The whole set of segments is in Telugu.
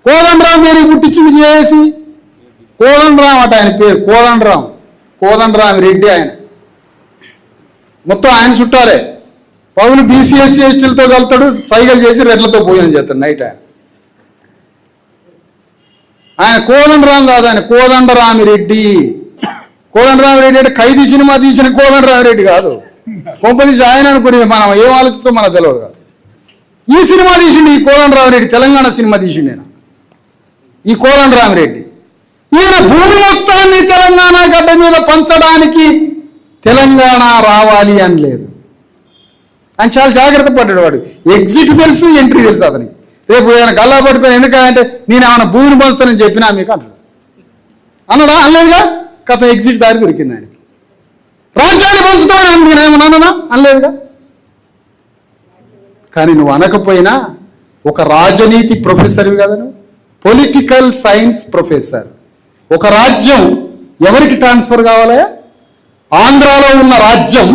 కోదండరాం దేనికి పుట్టించింది చేసి? కోదండరాం అట ఆయన పేరు, కోదండరాం రెడ్డి ఆయన. మొత్తం ఆయన చుట్టాలే. పౌలు బీసీఎస్సీ ఎస్టీలతో కలుతాడు, సైకిల్ చేసి రెడ్లతో భోజనం చేస్తాడు నైట్ ఆయన కోదండరాం కాదు, ఆయన కోదండరామిరెడ్డి. కోదండరామిరెడ్డి అంటే ఖైదీ సినిమా తీసిన కోదండరామిరెడ్డి కాదు. కొంపదీసి ఆయన అనుకుని మనం ఏం ఆలోచిస్తాం మనకు తెలియదు కాదు. ఈ సినిమా తీసిండు ఈ కోదండరామిరెడ్డి, తెలంగాణ సినిమా తీసిండు ఆయన ఈ కోదండరామిరెడ్డి. ఈయన భూమి మొత్తాన్ని తెలంగాణ గడ్డ మీద పంచడానికి తెలంగాణ రావాలి అని లేదు. ఆయన చాలా జాగ్రత్త పడ్డాడు. వాడు ఎగ్జిట్ తెలుసు, ఎంట్రీ తెలుసు అతనికి. రేపు ఆయన గల్లా పట్టుకొని ఎందుకంటే నేను ఏమైనా భూమిని పంచుతానని చెప్పినా మీకు అంటాడు. అన్నాడా? అనలేదుగా. కథ ఎగ్జిట్ దారి దొరికింది ఆయనకి. రాజ్యాన్ని పంచుతామని నేనేమన్నా అన్నానా? అనలేదుగా. కానీ నువ్వు అనకపోయినా ఒక రాజనీతి ప్రొఫెసర్వి కదా నువ్వు, పొలిటికల్ సైన్స్ ప్రొఫెసర్. ఒక రాజ్యం ఎవరికి ట్రాన్స్ఫర్ కావాలా? ఆంధ్రాలో ఉన్న రాజ్యం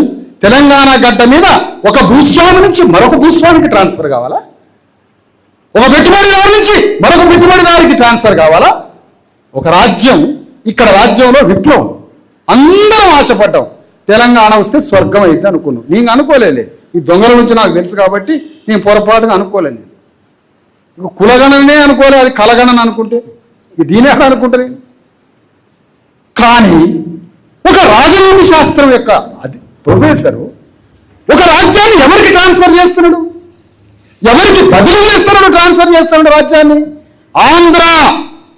తెలంగాణ గడ్డ మీద ఒక భూస్వామి నుంచి మరొక భూస్వామికి ట్రాన్స్ఫర్ కావాలా? ఒక పెట్టుబడిదారు నుంచి మరొక పెట్టుబడిదారికి ట్రాన్స్ఫర్ కావాలా? ఒక రాజ్యం, ఇక్కడ రాజ్యంలో విప్లవం. అందరం ఆశపడ్డాం తెలంగాణ వస్తే స్వర్గం అయితే అనుకున్నాం. నేను అనుకోలేలే, ఈ దొంగల గురించి నాకు తెలుసు కాబట్టి నేను పొరపాటుగా అనుకోలేను. నేను కులగణనే అనుకోలే, అది కలగణన అనుకుంటే దీని ఎక్కడ అనుకుంటారు. కానీ ఒక రాజనీతి శాస్త్రం యొక్క అది ప్రొఫెసరు ఒక రాజ్యాన్ని ఎవరికి ట్రాన్స్ఫర్ చేస్తున్నాడు? ఎవరికి బదిలీ చేస్తున్నాడు? ట్రాన్స్ఫర్ చేస్తున్నాడు రాజ్యాన్ని. ఆంధ్ర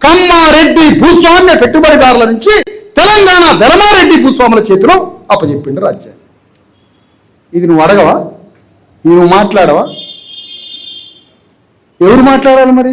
కమ్మారెడ్డి భూస్వామ్య పెట్టుబడిదారుల నుంచి తెలంగాణ వెలమారెడ్డి భూస్వాముల చేతిలో అప్పచెప్పిండు రాజ్యాన్ని. ఇది నువ్వు అడగవా? ఇది నువ్వు మాట్లాడవా? ఎవరు మాట్లాడాలి మరి?